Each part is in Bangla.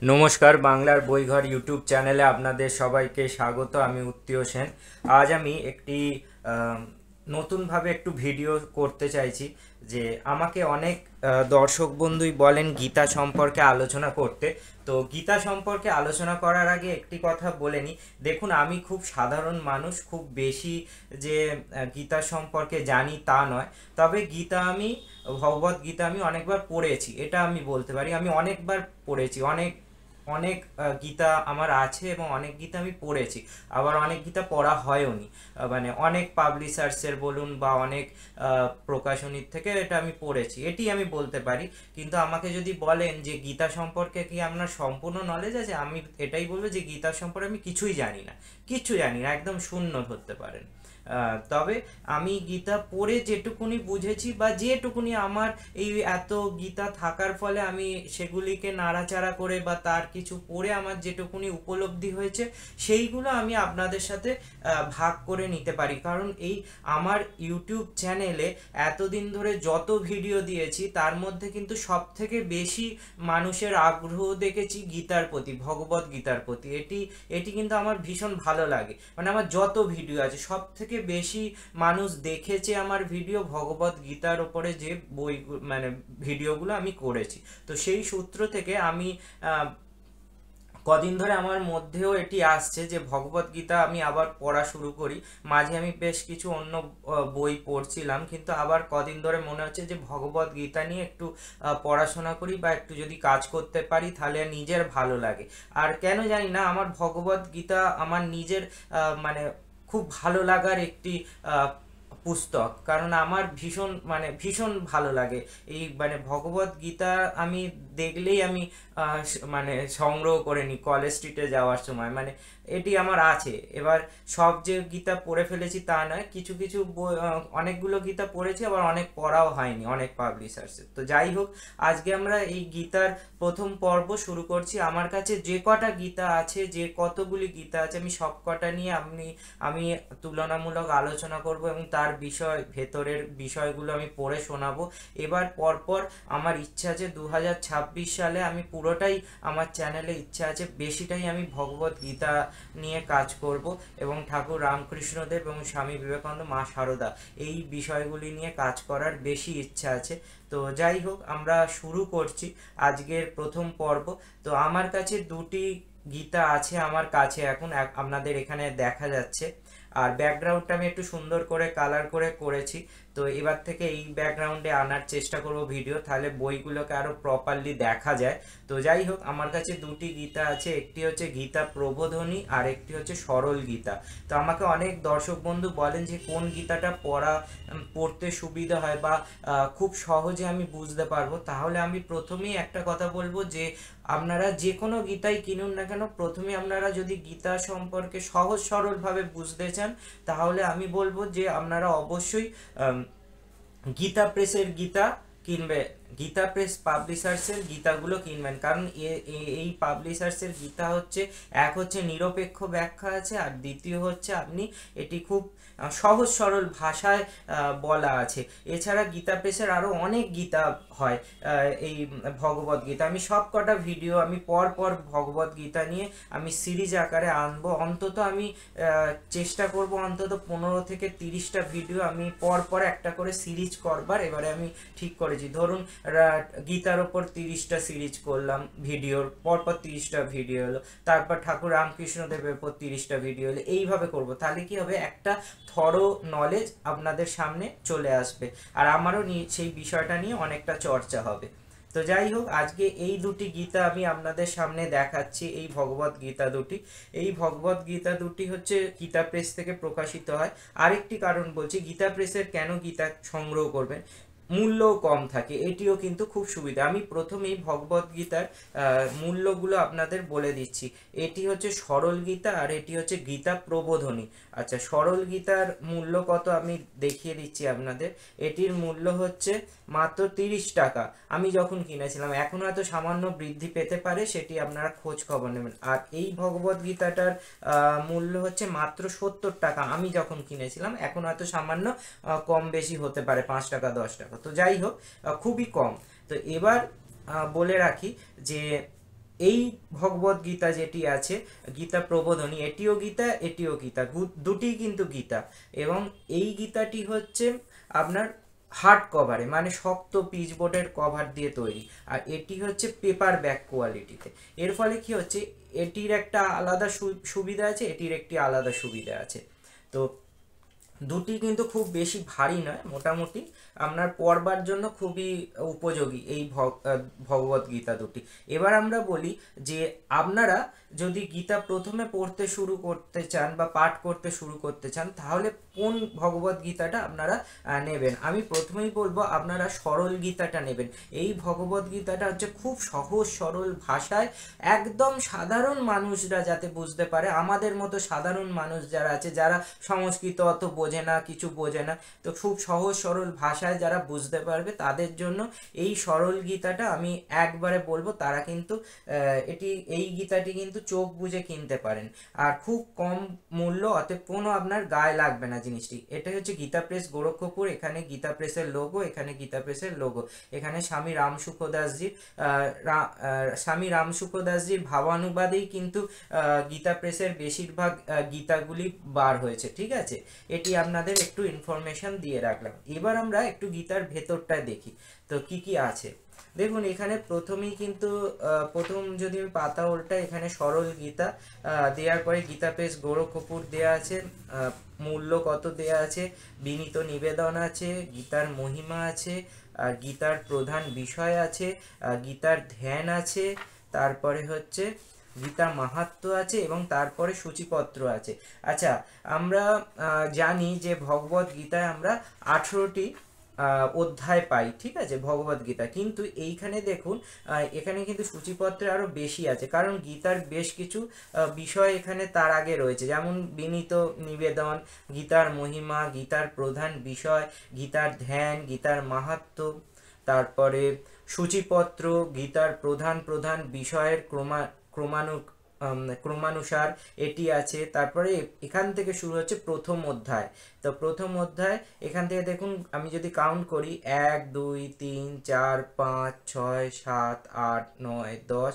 নমস্কার, বাংলার বইঘর ইউটিউব চ্যানেলে আপনাদের সবাইকে স্বাগত। আমি উত্তীয় সেন। আজ আমি একটি নতুনভাবে একটু ভিডিও করতে চাইছি। যে আমাকে অনেক দর্শক বন্ধুই বলেন গীতা সম্পর্কে আলোচনা করতে। তো গীতা সম্পর্কে আলোচনা করার আগে একটি কথা বলে নিই। দেখুন, আমি খুব সাধারণ মানুষ, খুব বেশি যে গীতা সম্পর্কে জানি তা নয়। তবে ভগবত গীতা আমি অনেকবার পড়েছি, এটা আমি বলতে পারি। আমি অনেকবার পড়েছি, অনেক অনেক গীতা আমার আছে এবং অনেক গীতা আমি পড়েছি। আবার অনেক গীতা পড়া হয়ওনি, মানে অনেক পাবলিশার্সের বলুন বা অনেক প্রকাশনীর থেকে এটা আমি পড়েছি, এটি আমি বলতে পারি। কিন্তু আমাকে যদি বলেন যে গীতা সম্পর্কে কি আপনার সম্পূর্ণ নলেজ আছে, আমি এটাই বলবো যে গীতা সম্পর্কে আমি কিছুই জানি না, কিচ্ছু জানি না, একদম শূন্য ধরতে পারেন। তবে আমি গীতা পড়ে যেটুকুনি বুঝেছি বা যেটুকুনি আমার এই এত গীতা থাকার ফলে আমি সেগুলিকে নাড়াচাড়া করে বা তার কিছু পড়ে আমার যেটুকুনি উপলব্ধি হয়েছে, সেইগুলো আমি আপনাদের সাথে ভাগ করে নিতে পারি। কারণ এই আমার ইউটিউব চ্যানেলে এতদিন ধরে যত ভিডিও দিয়েছি তার মধ্যে কিন্তু সব থেকে বেশি মানুষের আগ্রহ দেখেছি গীতার প্রতি, ভগবত গীতার প্রতি। এটি এটি কিন্তু আমার ভীষণ ভালো লাগে। মানে আমার যত ভিডিও আছে সব থেকে বেশি মানুষ দেখেছে আমার ভিডিও ভগবত গীতার ওপরে, যে বই মানে ভিডিওগুলো আমি করেছি। তো সেই সূত্র থেকে আমি কদিন ধরে আমার মধ্যেও এটি আসছে যে ভগবত গীতা আমি আবার পড়া শুরু করি। মাঝে আমি বেশ কিছু অন্য বই পড়ছিলাম, কিন্তু আবার কদিন ধরে মনে হচ্ছে যে ভগবত গীতা নিয়ে একটু পড়াশোনা করি বা একটু যদি কাজ করতে পারি তাহলে নিজের ভালো লাগে। আর কেন জানি না আমার ভগবত গীতা আমার নিজের মানে খুব ভালো লাগার একটি পুস্তক। কারণ আমার ভীষণ ভালো লাগে এই ভগবত গীতা। আমি দেখলেই আমি মানে সংগ্রহ করে নিই কলেজ স্ট্রিটে যাওয়ার সময়। এটি আমার আছে। এবার সব যে গীতা পড়ে ফেলেছি তা নয়, কিছু কিছু অনেকগুলো গীতা পড়েছি, আবার অনেক পড়াও হয়নি অনেক পাবলিশার্সের। তো যাই হোক, আজকে আমরা এই গীতার প্রথম পর্ব শুরু করছি। আমার কাছে যে কটা গীতা আছে, যে কতগুলি গীতা আছে, আমি সব কটা নিয়ে আমি তুলনামূলক আলোচনা করব এবং তার ভেতরের বিষয়গুলো আমি পড়ে শোনাবো। এবার পরপর আমার ইচ্ছা আছে 2026 সালে আমি পুরোটাই, আমার চ্যানেলে ইচ্ছা আছে বেশিটাই আমি ভগবত গীতা নিয়ে কাজ করব এবং ঠাকুর রামকৃষ্ণদেব এবং স্বামী বিবেকানন্দ, মা শারদা, এই বিষয়গুলি নিয়ে কাজ করার বেশি ইচ্ছা আছে। তো যাই হোক, আমরা শুরু করছি আজকের প্রথম পর্ব। তো আমার কাছে দুটি গীতা আছে আমার কাছে এখন, আপনাদের এখানে দেখা যাচ্ছে। আর ব্যাকগ্রাউন্ডটা আমি একটু সুন্দর করে কালার করে করেছি। তো এবার থেকে এই ব্যাকগ্রাউন্ডে আনার চেষ্টা করব ভিডিও, তাহলে বইগুলোকে আরো প্রপারলি দেখা যায়। তো যাই হোক, আমার কাছে দুটি গীতা আছে, একটি হচ্ছে গীতা প্রবোধনী আর একটি হচ্ছে সরল গীতা। তো আমাকে অনেক দর্শক বন্ধু বলেন যে কোন গীতাটা পড়তে সুবিধা হয় বা খুব সহজে আমি বুঝতে পারবো। তাহলে আমি প্রথমেই একটা কথা বলবো যে আপনারা যে কোনো গীতাই কিনুন না কেন, প্রথমে আপনারা যদি গীতা সম্পর্কে সহজ সরলভাবে বুঝতে চান, তাহলে আমি বলবো যে আপনারা অবশ্যই গীতা প্রেসের গীতা কিনবে, গীতা প্রেস পাবলিশার্সের গীতাগুলো কিনবেন। কারণ এই পাবলিশার্সের গীতা হচ্ছে, এক হচ্ছে নিরপেক্ষ ব্যাখ্যা আছে, আর দ্বিতীয় হচ্ছে আপনি এটি খুব সহজ সরল ভাষায় বলা আছে। এছাড়া গীতা প্রেসের আরও অনেক গীতা হয়। এই ভগবত গীতা আমি সব কটা ভিডিও আমি পর পর ভগবত গীতা নিয়ে আমি সিরিজ আকারে আনবো। অন্তত আমি চেষ্টা করব অন্তত 15 থেকে 30টা ভিডিও আমি পর পর একটা করে সিরিজ করবার। এবারে আমি ঠিক করেছি, ধরুন গীতার ওপর 30টা সিরিজ করলাম, ভিডিওর পরপর 30টা ভিডিও হলো, তারপর ঠাকুর রামকৃষ্ণ দেবের উপর 30টা ভিডিও হলো, এইভাবে করব। তাহলে কি হবে, একটা থরো নলেজ আপনাদের সামনে চলে আসবে, আর আমারও সেই বিষয়টা নিয়ে অনেকটা চর্চা হবে। তো যাই হোক, আজকে এই দুটি গীতা আমি আপনাদের সামনে দেখাচ্ছি, এই ভগবত গীতা দুটি। এই ভগবত গীতা দুটি হচ্ছে গীতা প্রেস থেকে প্রকাশিত হয়। আরেকটি কারণ বলছি, গীতা প্রেসের কেন গীতা সংগ্রহ করবেন, মূল্যও কম থাকে, এটিও কিন্তু খুব সুবিধা। আমি প্রথমেই ভগবত গীতার মূল্যগুলো আপনাদের বলে দিচ্ছি। এটি হচ্ছে সরল গীতা আর এটি হচ্ছে গীতা প্রবোধনী। আচ্ছা, সরল গীতার মূল্য কত আমি দেখিয়ে দিচ্ছি আপনাদের। এটির মূল্য হচ্ছে মাত্র 30 টাকা আমি যখন কিনেছিলাম। এখন হয়তো সামান্য বৃদ্ধি পেতে পারে, সেটি আপনারা খোঁজ খবর নেবেন। আর এই ভগবত গীতাটার মূল্য হচ্ছে মাত্র 70 টাকা আমি যখন কিনেছিলাম। এখন হয়তো সামান্য কম বেশি হতে পারে, 5 টাকা 10 টাকা। তো যাই হোক, খুবই কম। তো এবার বলে রাখি যে এই ভগবদ গীতা যেটি আছে, গীতা প্রবোধনী, এটিও গীতা, এটিও গীতা, দুটিই কিন্তু গীতা। এবং এই গীতাটি হচ্ছে আপনার হার্ড কভারে, মানে শক্ত পিচবোর্ডের কভার দিয়ে তৈরি, আর এটি হচ্ছে পেপার ব্যাক কোয়ালিটিতে। এর ফলে কি হচ্ছে, এটির একটা আলাদা সুবিধা আছে, এটির একটি আলাদা সুবিধা আছে। তো দুটি কিন্তু খুব বেশি ভারী নয়, মোটামুটি আপনার পড়বার জন্য খুবই উপযোগী এই ভগবদ গীতা দুটি। এবার আমরা বলি যে আপনারা যদি গীতা প্রথমে পড়তে শুরু করতে চান বা পাঠ করতে শুরু করতে চান, তাহলে কোন ভগবদ গীতাটা আপনারা নেবেন। আমি প্রথমেই বলবো আপনারা সরল গীতাটা নেবেন। এই ভগবদ গীতাটা হচ্ছে খুব সহজ সরল ভাষায়, একদম সাধারণ মানুষরা যাতে বুঝতে পারে, আমাদের মতো সাধারণ মানুষ যারা আছে, যারা সংস্কৃত অত বোঝে না, কিছু বোঝে না, তো খুব সহজ সরল ভাষায় যারা বুঝতে পারবে তাদের জন্য এই সরল গীতাটা আমি একবারে বলবো। তারা কিন্তু এই গীতাটি কিন্তু চোখ বুজে কিনতে পারেন, আর খুব কম মূল্য, অতএব কোনো আপনার গায়ে লাগবে না জিনিসটি। এটা হচ্ছে গীতা প্রেস গোরক্ষপুর, এখানে গীতা প্রেসের লোগো, এখানে গীতা প্রেসের লোগো, এখানে স্বামী রামসুখদাসজির স্বামী রামসুখদাসজির ভাবানুবাদেই কিন্তু গীতা প্রেসের বেশিরভাগ গীতাগুলি বার হয়েছে, ঠিক আছে। এটি আপনাদের একটু ইনফরমেশন দিয়ে রাখলাম। এবার আমরা একটু গীতার ভেতরটায় দেখি তো কি কি আছে। দেখুন এখানে প্রথমেই কিন্তু প্রথম যদি আমি পাতা উল্টাই, এখানে সরল গীতা দেওয়ার পরে গীতা প্রেস গোরক্ষপুর দেয়া আছে, মূল্য কত দেয়া আছে, বিনীত নিবেদন আছে, গীতার মহিমা আছে, আর গীতার প্রধান বিষয় আছে, গীতার ধ্যান আছে, তারপরে হচ্ছে গীতা মাহাত্ম্য আছে, এবং তারপরে সূচিপত্র আছে। আচ্ছা, আমরা জানি যে ভগবদ গীতায় আমরা 18টি অধ্যায় পাই, ঠিক আছে, ভগবদ গীতা। কিন্তু এইখানে দেখুন এখানে কিন্তু সূচিপত্রে আরো বেশি আছে, কারণ গীতার বেশ কিছু বিষয় এখানে তার আগে রয়েছে, যেমন বিনীত নিবেদন, গীতার মহিমা, গীতার প্রধান বিষয়, গীতার ধ্যান, গীতার মাহাত্ম্য, তারপরে সূচিপত্র, গীতার প্রধান প্রধান বিষয়ের ক্রমানুসার এটি আছে। তারপরে এখান থেকে শুরু হচ্ছে প্রথম অধ্যায়। তো প্রথম অধ্যায় এখান থেকে দেখুন, আমি যদি কাউন্ট করি 1 2 3 4 5 6 7 8 9 10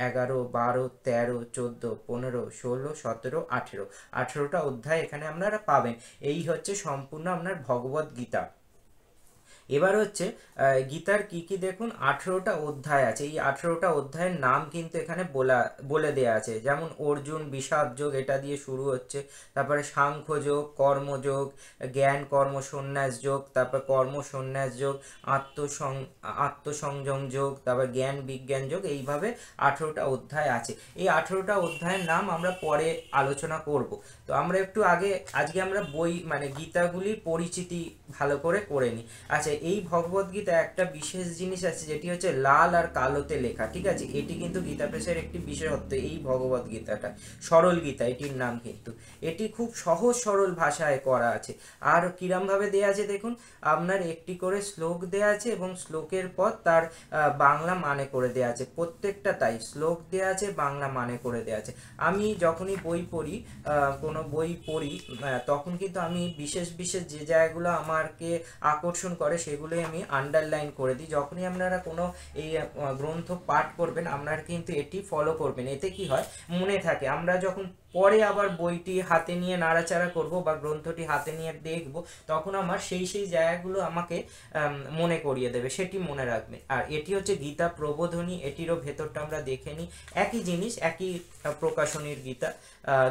11 12 13 14 15 16 17 18, 18টা অধ্যায় এখানে আপনারা পাবেন। এই হচ্ছে সম্পূর্ণ আপনার ভগবদ গীতা। এবার হচ্ছে গীতার কি কি দেখুন, 18টা অধ্যায় আছে। এই 18টা অধ্যায়ের নাম কিন্তু এখানে বলে দেয়া আছে, যেমন অর্জুন বিষাদ যোগ, এটা দিয়ে শুরু হচ্ছে। তারপরে সাংখ্য যোগ, কর্মযোগ, জ্ঞান কর্ম সন্ন্যাস যোগ, তারপর কর্ম সন্ন্যাস যোগ, আত্মসংযম যোগ, তারপর জ্ঞান বিজ্ঞান যোগ, এইভাবে 18টা অধ্যায় আছে। এই 18টা অধ্যায়ের নাম আমরা পরে আলোচনা করব। তো আমরা একটু আজকে আমরা বই মানে গীতাগুলির পরিচিতি ভালো করে নিই। আচ্ছা, এই ভগবদ গীতা একটা বিশেষ জিনিস আছে, যেটি হচ্ছে লাল আর কালোতে লেখা, ঠিক আছে। এটি কিন্তু গীতা প্রেসের একটি বিশেষত্ব, এই ভগবদ গীতাটা সরল গীতা এটির নাম, কিন্তু এটি খুব সহজ সরল ভাষায় করা আছে। আর কিরম ভাবে দেয়া আছে দেখুন, আপনার একটি করে শ্লোক দেয়া আছে, এবং শ্লোকের পর তার বাংলা মানে করে দেয়া আছে, প্রত্যেকটা তাই শ্লোক দেয়া আছে, বাংলা মানে করে দেয়া আছে। আমি যখনই বই পড়ি, কোনো বই পড়ি, তখন কিন্তু আমি বিশেষ বিশেষ যে জায়গাগুলো আমাকে আকর্ষণ করে সেগুলোই আমি আন্ডারলাইন করে দিই। যখনই আপনারা কোনো এই গ্রন্থ পাঠ করবেন, আপনারা কিন্তু এটি ফলো করবেন, এতে কি হয় মনে থাকে। আমরা যখন পরে আবার বইটি হাতে নিয়ে নাড়াচাড়া করব বা গ্রন্থটি হাতে নিয়ে দেখব, তখন আমার সেই জায়গাগুলো আমাকে মনে করিয়ে দেবে, সেটি মনে রাখবে। আর এটি হচ্ছে গীতা প্রবোধনী, এটিরও ভেতরটা আমরা দেখে নিই, একই জিনিস, একই প্রকাশনীর গীতা,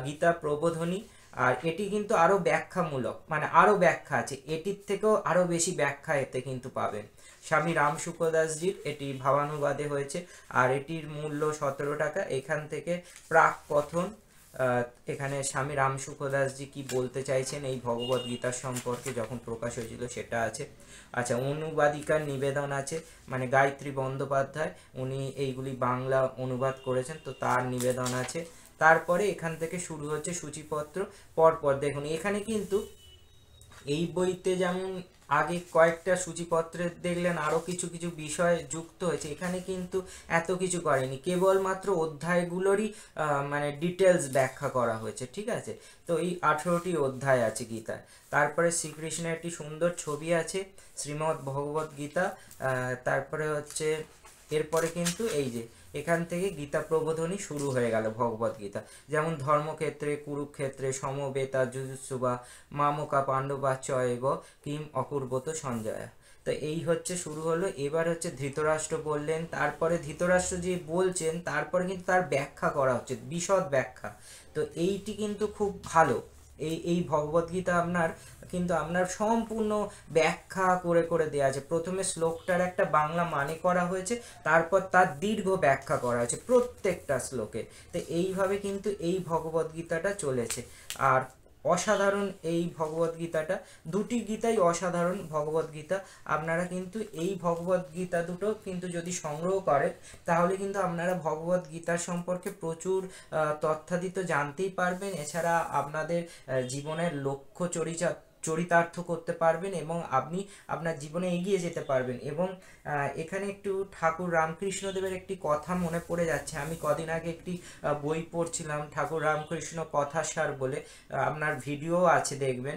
গীতা প্রবোধনী। আর এটি কিন্তু আরো ব্যাখ্যামূলক, মানে আরো ব্যাখ্যা আছে, এটির থেকেও আরো বেশি ব্যাখ্যা এতে কিন্তু পাবেন। স্বামী রামসুখদাসজির এটি ভাবানুবাদে হয়েছে, আর এটির মূল্য 17 টাকা। এখান থেকে প্রাক কথন, এখানে স্বামী রামসুখদাসজি কি বলতে চাইছেন এই ভগবদ গীতার সম্পর্কে যখন প্রকাশ হয়েছিল সেটা আছে। আচ্ছা, অনুবাদিকার নিবেদন আছে, মানে গায়ত্রী বন্দ্যোপাধ্যায়, উনি এইগুলি বাংলা অনুবাদ করেছেন, তো তার নিবেদন আছে। তারপরে এখান থেকে শুরু হচ্ছে সূচিপত্র। পরপর দেখুন এখানে কিন্তু এই বইতে যেমন আগে কয়েকটা সূচিপত্রে দেখলেন আরো কিছু কিছু বিষয় যুক্ত হয়েছে, এখানে কিন্তু এত কিছু করেনি, কেবলমাত্র অধ্যায়গুলোরই মানে ডিটেলস ব্যাখ্যা করা হয়েছে, ঠিক আছে। তো এই 18টি অধ্যায় আছে গীতায়। তারপরে শ্রীকৃষ্ণের একটি সুন্দর ছবি আছে, শ্রীমদ্ ভগবদ গীতা। তারপরে হচ্ছে এরপরে কিন্তু এই যে এখান থেকে গীতা প্রবোধনী শুরু হয়ে গেল ভগবদ গীতা। যেমন ধর্মক্ষেত্রে কুরুক্ষেত্রে সমবেতা যুজুৎসুবা মামকা পাণ্ডবা চয়ব কিম অকুর্বত সঞ্জয়া। তো এই হচ্ছে শুরু হলো। এবার হচ্ছে ধৃতরাষ্ট্র বললেন, তারপরে ধৃতরাষ্ট্র যে বলছেন তারপরে কিন্তু তার ব্যাখ্যা করা হচ্ছে, বিশদ ব্যাখ্যা। তো এইটি কিন্তু খুব ভালো। এই ভগবদ্গীতা আপনার সম্পূর্ণ ব্যাখ্যা করে করে দেওয়া আছে। প্রথমে শ্লোকটার একটা বাংলা মানে করা হয়েছে, তারপর তার দীর্ঘ ব্যাখ্যা করা হয়েছে প্রত্যেকটা শ্লোকে। তো এইভাবে কিন্তু এই ভগবদ্গীতাটা চলেছে। আর অসাধারণ এই ভগবদ্গীতাটা, দুটি গীতাই অসাধারণ ভগবদ্গীতা। আপনারা কিন্তু এই ভগবদ্গীতা দুটো কিন্তু যদি সংগ্রহ করেন তাহলে কিন্তু আপনারা ভগবদ্গীতার সম্পর্কে প্রচুর তথ্যাদি তো জানতেই পারবেন, এছাড়া আপনাদের জীবনের লক্ষ্য চরিতার্থ করতে পারবেন এবং আপনি আপনার জীবনে এগিয়ে যেতে পারবেন। এবং এখানে একটু ঠাকুর রামকৃষ্ণদেবের একটি কথা মনে পড়ে যাচ্ছে। আমি কদিন আগে একটি বই পড়ছিলাম, ঠাকুর রামকৃষ্ণ কথাসার বলে, আপনার ভিডিও আছে দেখবেন।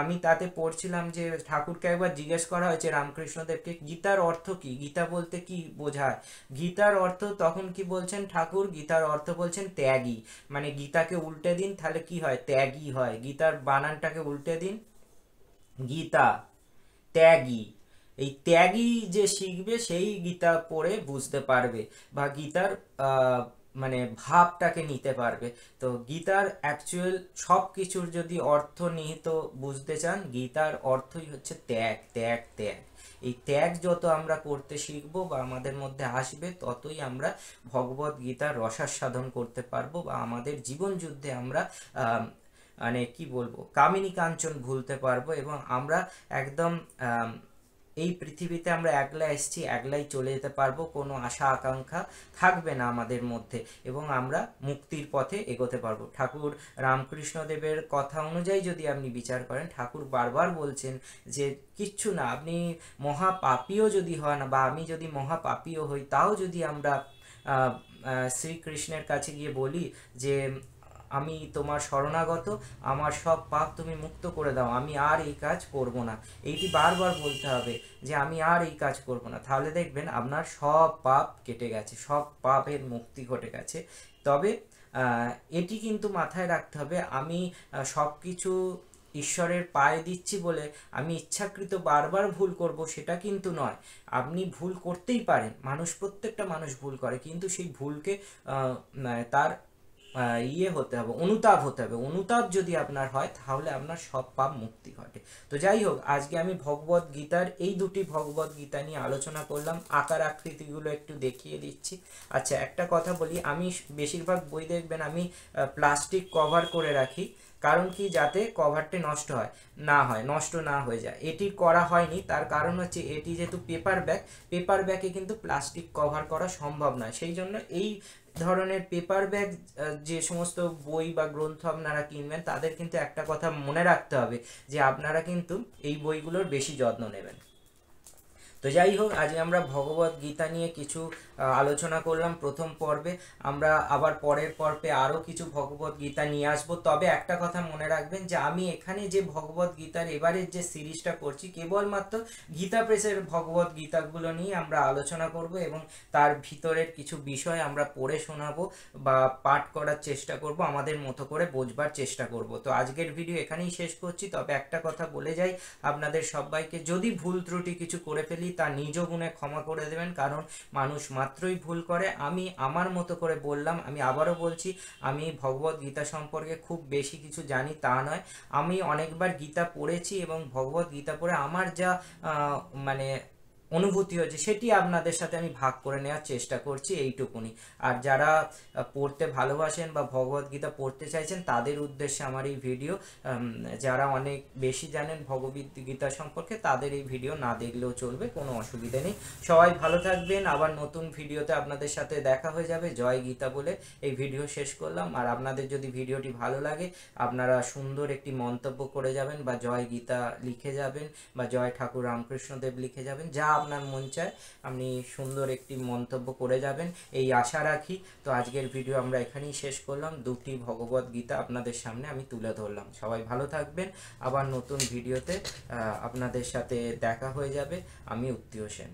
আমি তাতে পড়ছিলাম যে ঠাকুরকে একবার জিজ্ঞেস করা হয়েছে রামকৃষ্ণদেবকে, গীতার অর্থ কি, গীতা বলতে কি বোঝায়। গীতার অর্থ তখন কি বলছেন ঠাকুর, গীতার অর্থ বলছেন ত্যাগী। মানে গীতাকে উল্টে দিন তাহলে কি হয়, ত্যাগী হয়। গীতার বানানটাকে উল্টে দিন, গীতা ত্যাগী। এই ত্যাগী যে শিখবে সেই গীতা পড়ে বুঝতে পারবে বা গীতার মানে ভাবটাকে নিতে পারবে। তো গীতার অ্যাকচুয়াল সব কিছুর যদি অর্থ নিহিত বুঝতে চান, গীতার অর্থই হচ্ছে ত্যাগ, ত্যাগ, ত্যাগ। এই ত্যাগ যত আমরা করতে শিখবো বা আমাদের মধ্যে আসবে, ততই আমরা ভগবদ গীতার রসাস্বাদন করতে পারবো বা আমাদের জীবন যুদ্ধে আমরা মানে কি বলবো, কামিনী কাঞ্চন ভুলতে পারবো এবং আমরা একদম এই পৃথিবীতে আমরা একলা এসেছি, একলাই চলে যেতে পারবো। কোনো আশা আকাঙ্ক্ষা থাকবে না আমাদের মধ্যে এবং আমরা মুক্তির পথে এগোতে পারবো। ঠাকুর রামকৃষ্ণদেবের কথা অনুযায়ী যদি আপনি বিচার করেন, ঠাকুর বারবার বলছেন যে কিচ্ছু না, আপনি মহাপাপীও যদি হন বা আমি যদি মহাপাপীও হই, তাও যদি আমরা শ্রীকৃষ্ণের কাছে গিয়ে বলি যে আমি তোমার শরণাগত, আমার সব পাপ তুমি মুক্ত করে দাও, আমি আর এই কাজ করব না, এইটি বারবার বলতে হবে যে আমি আর এই কাজ করব না, তাহলে দেখবেন আপনার সব পাপ কেটে গেছে, সব পাপের মুক্তি ঘটে গেছে। তবে এটি কিন্তু মাথায় রাখতে হবে, আমি সব কিছু ঈশ্বরের পায়ে দিচ্ছি বলে আমি ইচ্ছাকৃত বারবার ভুল করব সেটা কিন্তু নয়। আপনি ভুল করতেই পারেন, প্রত্যেকটা মানুষ ভুল করে, কিন্তু সেই ভুলকে তার হতে হবে, অনুতাপ হতে হবে। অনুতাপ যদি আপনার হয় তাহলে আপনার সব পাপ মুক্তি ঘটে। তো যাই হোক, আজকে আমি ভগবদ গীতার এই দুটি ভগবদ গীতা নিয়ে আলোচনা করলাম। আকার আকৃতিগুলো একটু দেখিয়ে দিচ্ছি। আচ্ছা, একটা কথা বলি, আমি বেশিরভাগ বই দেখবেন আমি প্লাস্টিক কভার করে রাখি, কারণ কি, যাতে কভারটি নষ্ট না হয়ে যায়। এটি করা হয়নি, তার কারণ হচ্ছে এটি যেহেতু পেপার ব্যাগে কিন্তু প্লাস্টিক কভার করা সম্ভব নয়। সেই জন্য এই ধরনের পেপার ব্যাগ যে সমস্ত বই বা গ্রন্থ আপনারা কিনবেন, তাদের কিন্তু একটা কথা মনে রাখতে হবে যে আপনারা কিন্তু এই বইগুলোর বেশি যত্ন নেবেন। তো যাই হোক, আজ আমরা ভগবদ গীতা নিয়ে কিছু আলোচনা করলাম প্রথম পর্বে। আমরা আবার পরের পর্বে আরও কিছু ভগবদ গীতা নিয়ে আসবো। তবে একটা কথা মনে রাখবেন যে আমি এখানে যে ভগবদ গীতার এবারের যে সিরিজটা করছি, কেবলমাত্র গীতা প্রেসের ভগবদ গীতাগুলো নিয়ে আমরা আলোচনা করব এবং তার ভিতরের কিছু বিষয় আমরা পড়ে শোনাবো বা পাঠ করার চেষ্টা করব, আমাদের মতো করে বোঝবার চেষ্টা করব। তো আজকের ভিডিও এখানেই শেষ করছি। তবে একটা কথা বলে যাই আপনাদের সবাইকে, যদি ভুল ত্রুটি কিছু করে ফেলি তা নিজ গুণে ক্ষমা করে দেবেন, কারণ মানুষ মাত্রই ভুল করে। আমি আমার মতো করে বললাম, আমি আবারও বলছি, আমি ভগবদ গীতা সম্পর্কে খুব বেশি কিছু জানি তা নয়। আমি অনেকবার গীতা পড়েছি এবং ভগবদ গীতা পড়ে আমার যা মানে অনুভূতি হয়েছে সেটি আপনাদের সাথে আমি ভাগ করে নেওয়ার চেষ্টা করছি, এইটুকুনি। আর যারা পড়তে ভালোবাসেন বা ভগবদ গীতা পড়তে চাইছেন তাদের উদ্দেশ্যে আমার এই ভিডিও। যারা অনেক বেশি জানেন ভগবদ গীতা সম্পর্কে তাদের এই ভিডিও না দেখলেও চলবে, কোনো অসুবিধা নেই। সবাই ভালো থাকবেন, আবার নতুন ভিডিওতে আপনাদের সাথে দেখা হয়ে যাবে। জয় গীতা বলে এই ভিডিও শেষ করলাম। আর আপনাদের যদি ভিডিওটি ভালো লাগে, আপনারা সুন্দর একটি মন্তব্য করে যাবেন বা জয় গীতা লিখে যাবেন বা জয় ঠাকুর রামকৃষ্ণদেব লিখে যাবেন, যা আপনার মন চায় আপনি সুন্দর একটি মন্তব্য করে যাবেন, এই আশা রাখি। তো আজকের ভিডিও আমরা এখানেই শেষ করলাম। দুটি ভগবদ গীতা আপনাদের সামনে আমি তুলে ধরলাম। সবাই ভালো থাকবেন, আবার নতুন ভিডিওতে আপনাদের সাথে দেখা হয়ে যাবে। আমি উত্তীয় সেন।